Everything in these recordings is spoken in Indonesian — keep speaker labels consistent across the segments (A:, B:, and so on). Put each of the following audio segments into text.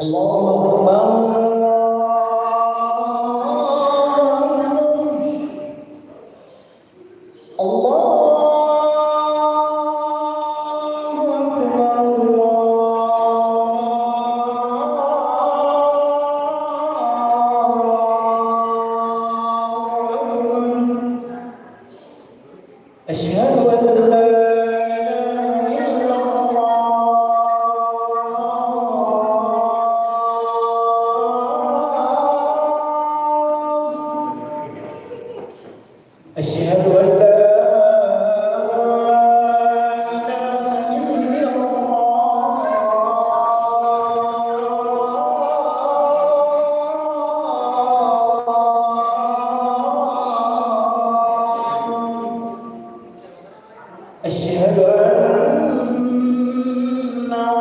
A: Allahu Akbar. أشهد أن لا إله إلا الله أشهد أن لا أشهد أن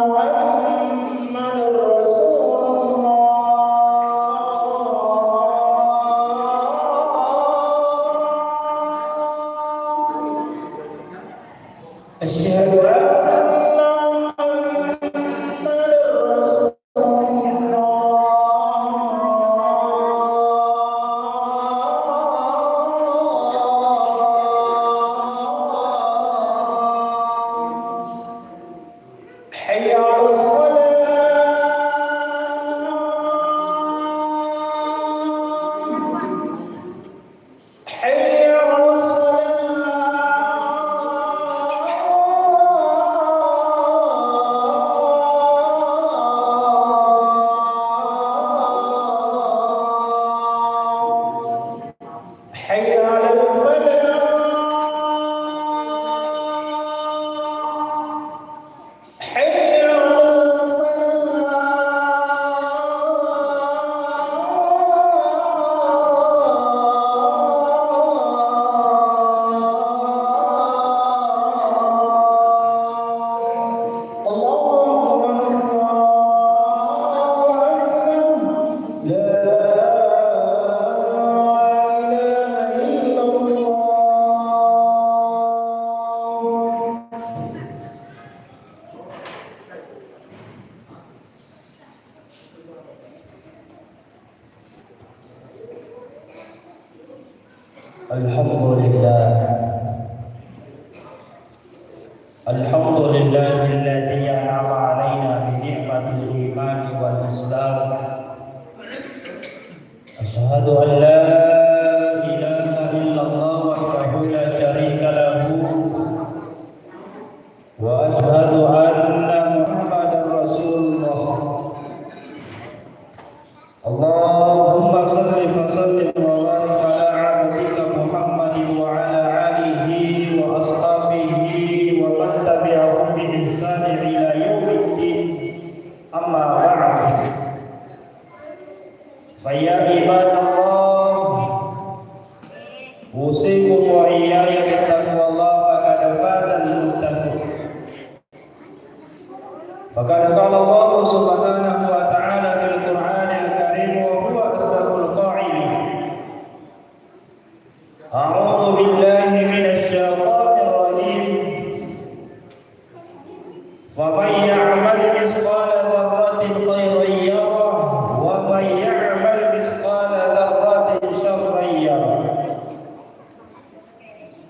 A: محمدا رسول الله أشهد أن محمدا رسول حي على الصلاة حي على الصلاة حي على الفلاح حي على الفلاح الله أكبر لا إله إلا الله الحمد لله الذي أنعم علينا بنعمة الإيمان والإسلام أشهد أن لا إله إلا الله وحده لا شريك له وأشهد أن محمدا رسول الله اللهم صل وسلم وبارك على عبدك محمد وعلى آله وأصحابه ومن تبعهم بإحسان إلى يوم الدين أما بعد فيا عباد الله أوصيكم وإياي بتقوى الله فقد فاز المتقون فقد قال الله سبحانه وتعالى في القرآن الكريم وهو أصدق القائلين أعوذ بالله من الشيطان الرجيم فمن يعمل مثقال ذرة خيرا يره ومن يعمل مثقال ذرة شرا يره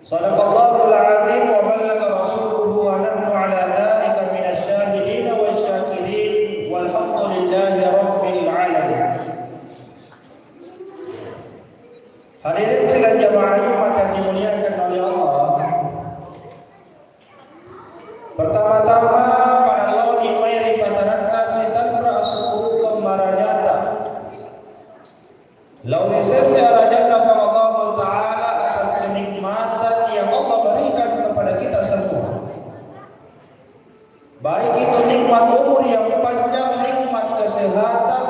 A: صدق الله العظيم وبلغ رسوله ونحن على ذلك من الشاهدين والشاكرين والحمد لله رب العالمين. Hadirin sekalian jamaah Jumat yang dimuliakan oleh Allah. Pertama-tama para lawan imayri pataran kasih tanpa asuhu kemarajata. Lawan sesi arajata Allah Ta'ala atas kenikmatan yang Allah berikan kepada kita semua. Baik itu nikmat umur yang panjang, nikmat kesehatan,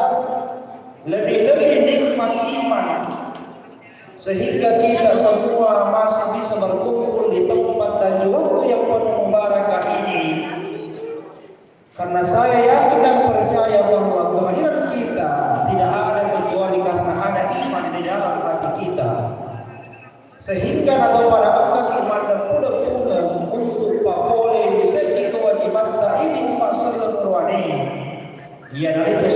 A: lebih-lebih nikmat iman, sehingga kita semua masih bisa berkumpul di tempat dan di waktu yang penuh mubarakah ini. Karena saya yakin dan percaya bahwa kehadiran kita tidak ada kecuali karena ada iman di dalam hati kita, sehingga atau pada angkat iman dan pula-pula untuk papole bisa kewajiban tak ini masa seperwani. Ia itu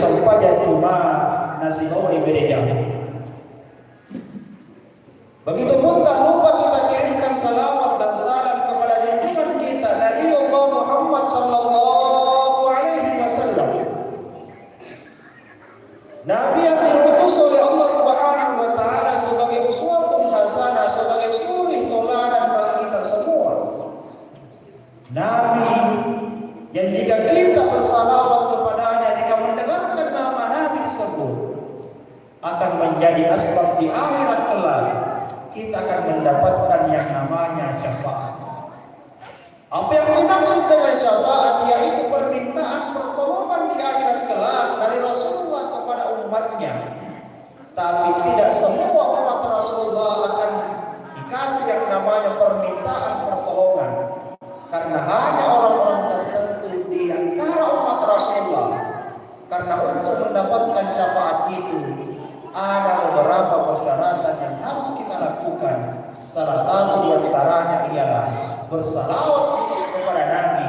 A: menjadi asbab di akhirat kelak kita akan mendapatkan yang namanya syafaat. Apa yang dimaksud dengan syafaat? Yaitu permintaan pertolongan di akhirat kelak dari Rasulullah kepada umatnya. Tapi tidak semua umat Rasulullah akan dikasih yang namanya permintaan pertolongan, karena hanya orang-orang tertentu di antara umat Rasulullah. Karena untuk mendapatkan syafaat itu ada beberapa persyaratan yang harus kita lakukan. Salah satu di antaranya ialah bersalawat kepada Nabi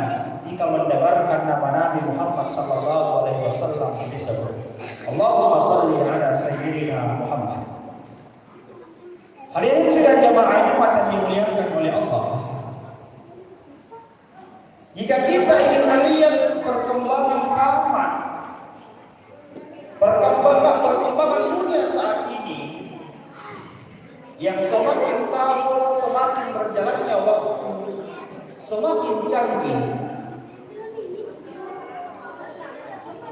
A: jika mendengarkan nama Nabi Muhammad sallallahu alaihi wasallam disebut Allahumma shalli ala sayyidina Muhammad. Hadirin sidang jamaah Jumat yang dimuliakan oleh Allah. Jika kita ingin melihat perkembangan zaman, perkembangan dunia saat ini yang semakin tahun semakin berjalannya waktu semakin canggih,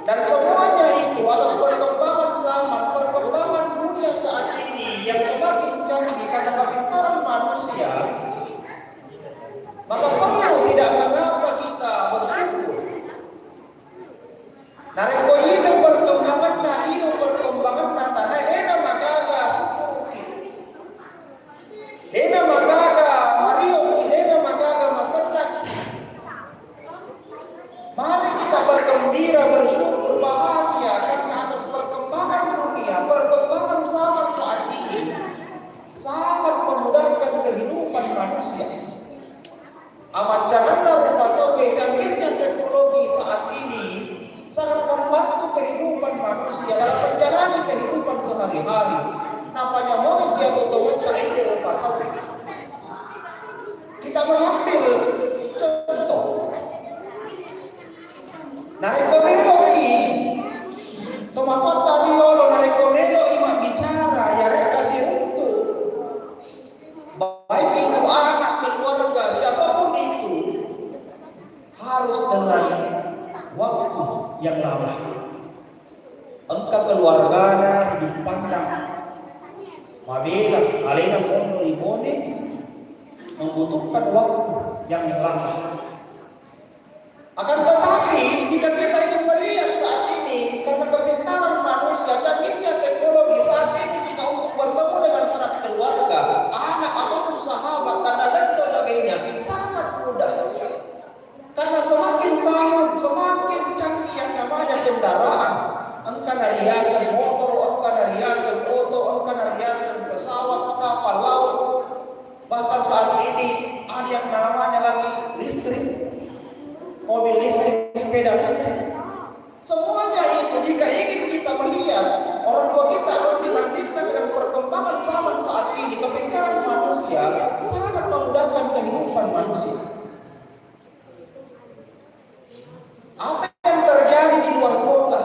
A: dan semuanya itu atas perkembangan zaman, perkembangan dunia saat ini yang semakin canggih karena kepintaran manusia, maka perlu tidak mengapa kita bersyukur. Nareko ini perkembangan nadino perkembangan natana dena magaga susuki, dena magaga mario, dena magaga masalah. Mari kita bergembira, bersyukur, bahagia karena atas perkembangan dunia, perkembangan zaman saat ini sangat memudahkan kehidupan manusia. Amat janganlah rupa canggihnya teknologi saat ini sangat membantu kehidupan manusia dalam menjalani kehidupan sehari-hari. Namanya mau dia betul-betul ini rupa. Kita mengambil contoh. Narekomelo ki tomatot tariolo narekomelo ima bicara ya rekasi untuk baik itu anak, keluarga, siapapun itu harus dengan waktu yang lama. Engkau keluarganya dipandang mabila alena mono ibone membutuhkan waktu yang lama. Akan tetapi jika kita ingin melihat saat ini karena kepintaran manusia, canggihnya teknologi saat ini, jika untuk bertemu dengan sanak keluarga, anak ataupun sahabat, tanda dan sebagainya sangat mudah. Karena semakin tahun semakin canggih yang namanya kendaraan. Engkau riasan motor, engkau riasan foto, engkau riasan pesawat, kapal laut. Bahkan saat ini ada yang namanya lagi listrik, mobil listrik, sepeda listrik. Semuanya itu jika ingin kita melihat orang tua kita harus dibandingkan dengan perkembangan zaman saat ini, kepintaran manusia sangat memudahkan kehidupan manusia. Apa yang terjadi di luar kota?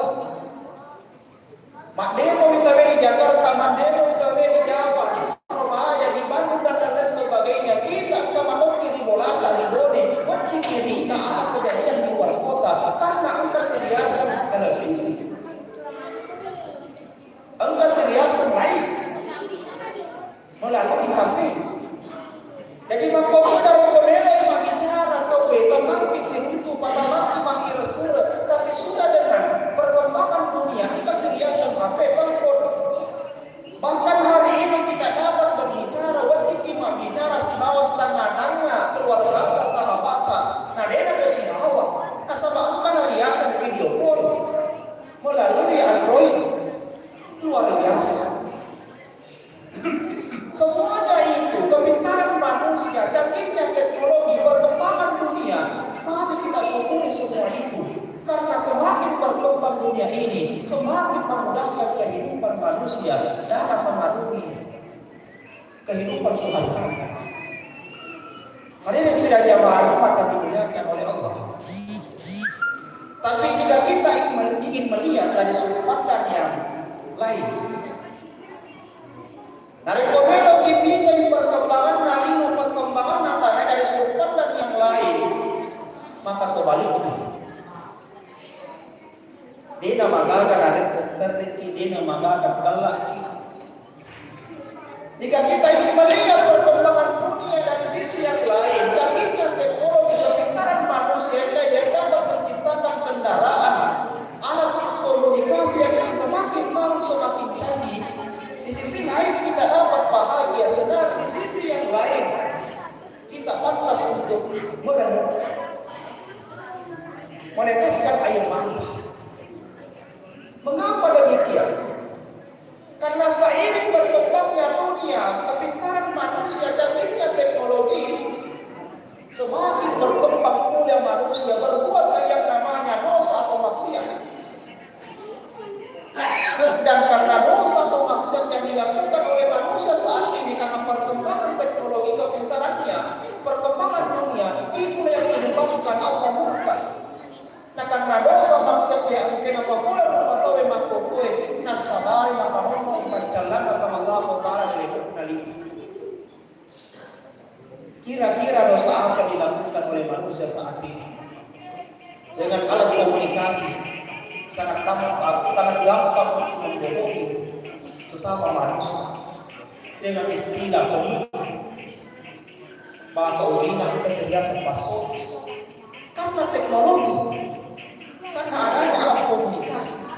A: Mandemo itawe di Jakarta, mandemo itawe di Jawa, di Surabaya, di Bandung dan lain sebagainya. Kita kemana di Bolata, di Bone, di Kirita ada kejadian di luar kota karena engkau seriasan televisi, engkau seriasan live melalui HP. Jadi mengkomunikasi rekomendasi bicara atau bagaimana sih itu pada waktu makin resur, tapi sudah dengan perkembangan dunia kita seriasan HP telepon. Bahkan hari ini kita dapat berbicara, kita bicara si bawah setengah-tengah keluarga sahabatan. Nah dia ada si bawah, nasabah kan riasan video call melalui Android, luar biasa. Semuanya itu kepintaran manusia, canggihnya teknologi, perkembangan dunia. Mari kita syukuri semua itu. Karena semakin berkembang dunia ini, semakin memudahkan kehidupan manusia dalam memenuhi kehidupan sehari-hari. Hadirin sidang jamaah Jumat yang dimuliakan oleh Allah. Tapi jika kita ingin melihat dari sudut pandang yang lain, dari komelo kita perkembangan nalino perkembangan natanya dari sudut pandang yang lain, maka sebaliknya dina magaga dari tertiki dina magaga galaki Jika kita ingin melihat perkembangan dunia dari sisi yang lain, canggihnya teknologi kepintaran manusia yang dapat menciptakan kendaraan, alat komunikasi yang semakin tahu semakin canggih. Di sisi lain kita dapat bahagia, sedang di sisi yang lain kita pantas untuk meneteskan air mata. Mengapa demikian? Karena seiring berkembangnya dunia, kepintaran manusia, canggihnya teknologi, semakin berkembang pula manusia berbuat yang namanya dosa atau maksiat. Dan karena dosa atau maksiat yang dilakukan oleh manusia saat ini, karena perkembangan teknologi kepintarannya, perkembangan dunia, itulah yang menyebabkan Allah murka. Nah, karena dosa maksiat yang mungkin apabila atau memang kokoi nasabari mapahono ipacalan kama Allah Taala dileboknali. Kira-kira dosa apa dilakukan oleh manusia saat ini? Dengan alat komunikasi sangat gampang untuk membohongi sesama manusia dengan istilah penipu, bahasa ulina kesediaan pasok. Karena teknologi, karena adanya alat komunikasi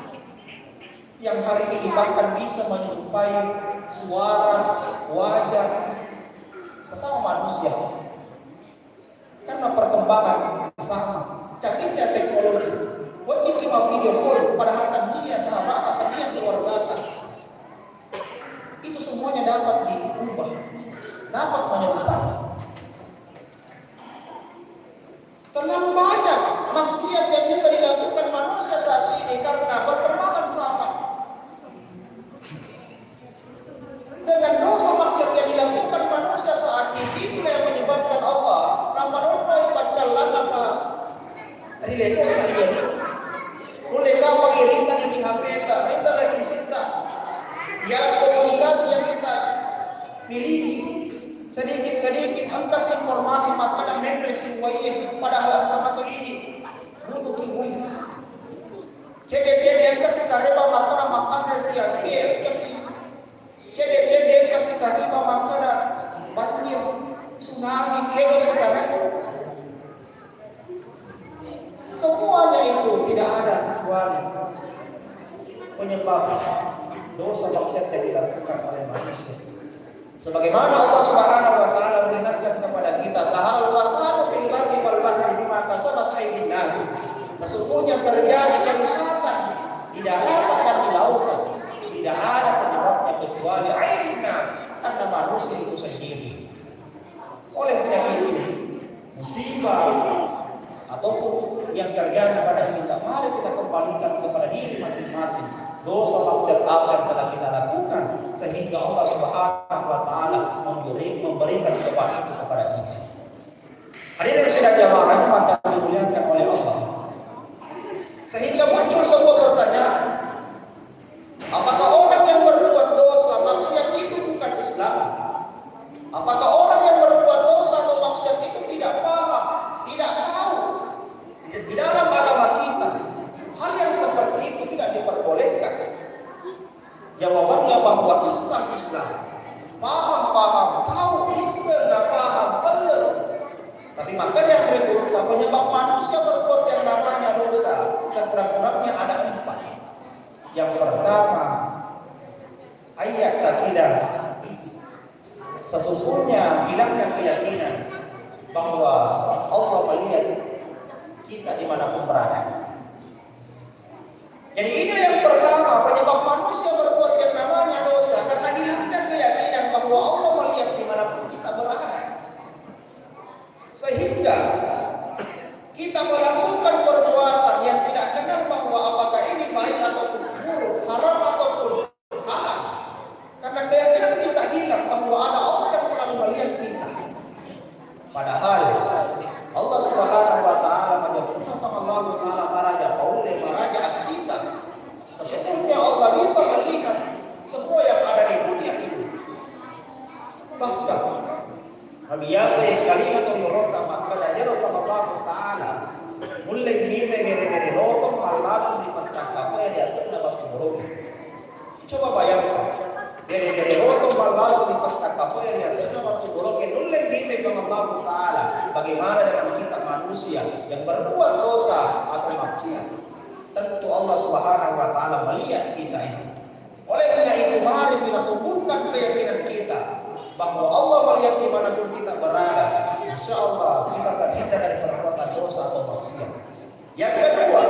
A: yang hari ini bahkan bisa menyerupai suara, wajah sesama manusia. Karena perkembangan sama, canggihnya teknologi. Buat cuma video call, padahal tadinya sahabat, tadinya keluarga. Itu semuanya dapat diubah, dapat menyerupai. Terlalu banyak maksiat yang bisa dilakukan manusia saat ini karena perkembangan zaman. Dengan dosa maksiat yang dilakukan manusia saat ini, itulah yang menyebabkan Allah nampaknya pacalan apa rileko kali ini. Boleh kau pengiritan di HP kita lagi sista. Ya komunikasi yang kita miliki. Sedikit angkas informasi makanan mempresi wajib padahal apa ini butuh kiwai. Cede angkas kareba makanan siap kasih. Cede angkas kareba makanan banjir tsunami kedo sekarang. Semuanya itu tidak ada kecuali penyebab dosa maksiat yang dilakukan oleh manusia. Sebagaimana Allah Subhanahu wa taala mengingatkan kepada kita, tahal fasadu fil barri wal bahri bima kasabat aydin nas. Sesungguhnya terjadi kerusakan di daratan dan di lautan. Tidak ada penyebabnya kecuali aydin nas, karena manusia itu sendiri. Oleh karena itu, musibah ataupun yang terjadi pada kita, mari kita kembalikan kepada diri masing-masing. Dosa maksiat apa yang telah kita lakukan sehingga Allah Subhanahu wa taala memberikan cobaan itu kepada kita. Hadirin sidang jamaah Jumat yang dimuliakan oleh Allah. Sehingga muncul sebuah pertanyaan. Apakah orang yang berbuat dosa maksiat itu bukan Islam? Apakah orang yang berbuat dosa atau maksiat itu tidak paham, tidak tahu di dalam agama kita? Hal yang seperti itu tidak diperbolehkan. Jawabannya bahwa Islam paham, tahu, bisa nggak paham, selalu. Tapi maka yang berikutnya penyebab manusia berbuat yang namanya dosa sekurang-kurangnya ada 4. Yang pertama, ayat takidah. Sesungguhnya hilangnya keyakinan bahwa Allah melihat kita dimanapun berada. Jadi ini yang pertama, penyebab manusia berbuat yang namanya dosa karena hilangnya keyakinan bahwa Allah melihat dimanapun kita berada. Sehingga kita melakukan perbuatan yang tidak kenal bahwa apakah ini baik ataupun buruk, haram ataupun halal. Karena keyakinan kita hilang bahwa ada Allah yang selalu melihat kita. Padahal Allah Subhanahu wa taala menyebutkan Allah Taala maraja oleh maraja kita. Sesungguhnya Allah bisa melihat semua yang ada di dunia ini. Bahkan biasa sekali atau yorota maka dari Rasulullah Taala mulai mere lotong malam di petaka apa yang biasa dapat buruk. Coba bayangkan Dari roto balbalo di pagkakapoy niya sa mga tubulokin nulang bitay ng Allah Ta'ala. Bagaimana dengan kita manusia yang berbuat dosa atau maksiat. Tentu Allah Subhanahu wa Ta'ala melihat kita ini. Oleh karena itu mari kita tumbuhkan keyakinan kita bahwa Allah melihat dimanapun kita berada. Insya Allah kita terhindar dari perbuatan dosa atau maksiat. Yang kedua,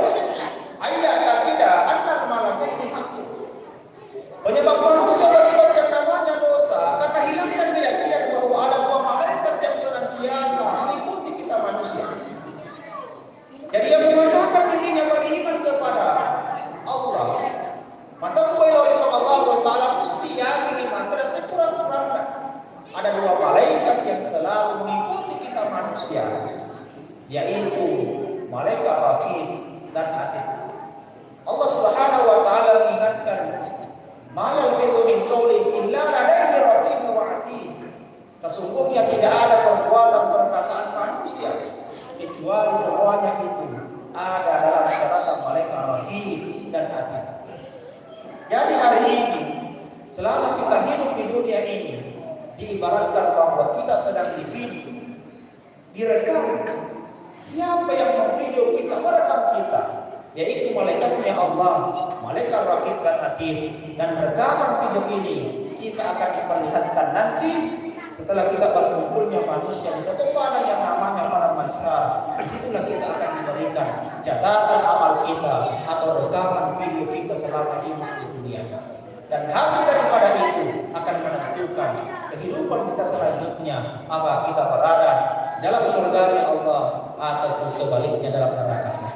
A: ayat tidak anak malaikat hakku. Penyebab manusia berbuat yang namanya dosa karena hilangnya keyakinan bahwa ada dua malaikat yang senantiasa mengikuti kita manusia. Jadi yang mengatakan dirinya beriman kepada Allah, maka Allah Subhanahu wa Ta'ala mesti yakin iman pada sekurang-kurangnya ada dua malaikat yang selalu mengikuti kita manusia, yaitu malaikat Raqib dan Atid. Allah Subhanahu wa Ta'ala mengingatkan, "Ma yalfizu min qawlin illa ladaihi raqibun wa atid." Sesungguhnya tidak ada perbuatan perkataan manusia kecuali semuanya itu ada dalam catatan malaikat Raqib dan Atid. Jadi hari ini selama kita hidup di dunia ini diibaratkan bahwa kita sedang divideo, direkam. Siapa yang memvideo kita, merekam kita, yaitu malaikatnya Allah, malaikat Raqib dan Atid. Dan rekaman video ini kita akan diperlihatkan nanti setelah kita berkumpulnya manusia di satu padang yang namanya padang mahsyar. Disitulah kita akan diberikan catatan amal kita atau rekaman video kita selama hidup di dunia. Dan hasil daripada itu akan menentukan kehidupan kita selanjutnya, apa kita berada dalam surganya Allah ataupun sebaliknya dalam neraka-Nya.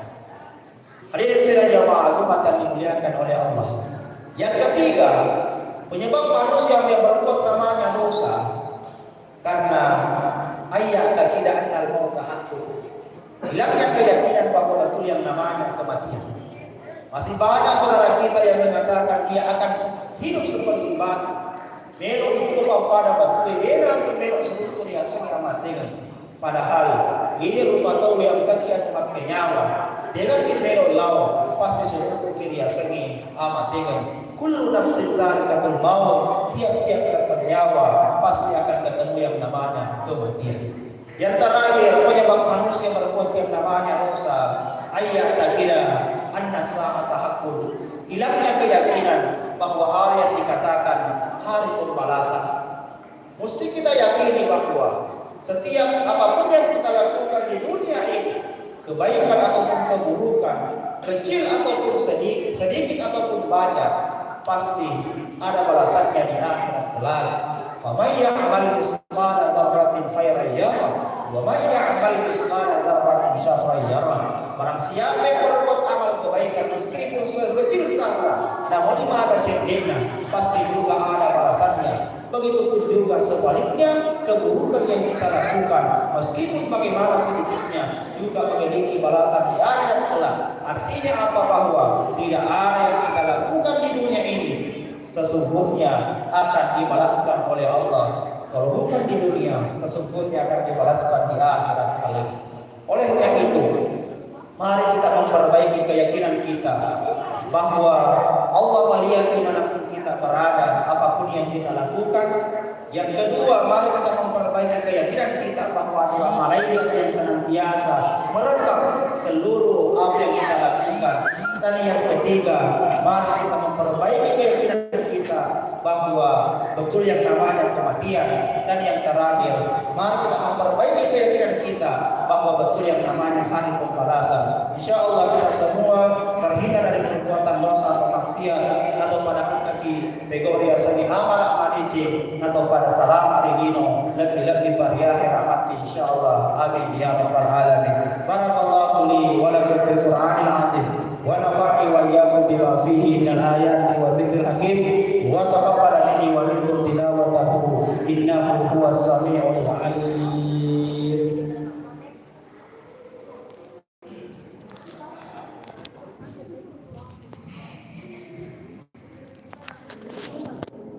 A: Hadirin sekalian jamaah umat yang dimuliakan oleh Allah. Yang ketiga, penyebab manusia yang berbuat namanya dosa karena ayat tidak annal mauta haqqun. Hilangnya keyakinan bahwa betul yang namanya kematian. Masih banyak saudara kita yang mengatakan dia akan hidup seperti batu. Melo itu pada betul beda semelo seluruh dia sudah mati. Padahal ini rufatau yang kakian pakai nyawa. Dengan melo law pasti seluruh dia segi amat dengan. Kullu nafsin zalikatul maut, tiap-tiap yang bernyawa pasti akan ketemu yang namanya kematian. Yang terakhir, penyebab manusia berbuat yang namanya dosa, ayat takira anna sa'ata haqqun. Hilangnya keyakinan bahwa hari yang dikatakan hari pembalasan. Mesti kita yakini bahwa setiap apapun yang kita lakukan di dunia ini, kebaikan ataupun keburukan, kecil ataupun sedikit ataupun banyak, pasti ada balasannya di akhirat kelak. Faman ya'mal misqala dzarratin khairan yarah wa man ya'mal misqala dzarratin syarran yarah. Barang siapa yang berbuat amal kebaikan meskipun sekecil saja, namun ada cendenya, pasti juga ada balasannya. Begitupun juga sebaliknya, keburukan yang kita lakukan meskipun bagaimana sedikitnya juga memiliki balasan di akhirat kelak. Artinya apa? Bahwa tidak ada yang kita lakukan di dunia ini sesungguhnya akan dibalaskan oleh Allah. Kalau bukan di dunia, sesungguhnya akan dibalaskan di akhirat kelak. Oleh yang itu, mari kita memperbaiki keyakinan kita bahwa Allah melihat dimanapun kita berada, apapun yang kita lakukan. Yang kedua, mari kita memperbaiki keyakinan kita bahwa ada malaikat yang senantiasa merekam seluruh apa yang kita lakukan. Dan yang ketiga, mari kita memperbaiki keyakinan kita bahwa betul yang namanya kematian. Dan yang terakhir, mari kita memperbaiki keyakinan kita bahwa betul yang namanya hari pembalasan. Insya Allah kita semua terhindar dari perbuatan dosa atau maksiat atau pada kaki begoria segi amal maniji atau pada salam rigino lebih variah rahmat insyaallah. Amin ya rabbal alamin. Barakallahu li wa lakum fil Qur'anil azim wa nafa'ni wa iyyakum bima fihi minal ayati wa dzikril hakim wa taqabbal minni wa minkum tilawatahu innahu huwas samiul alim.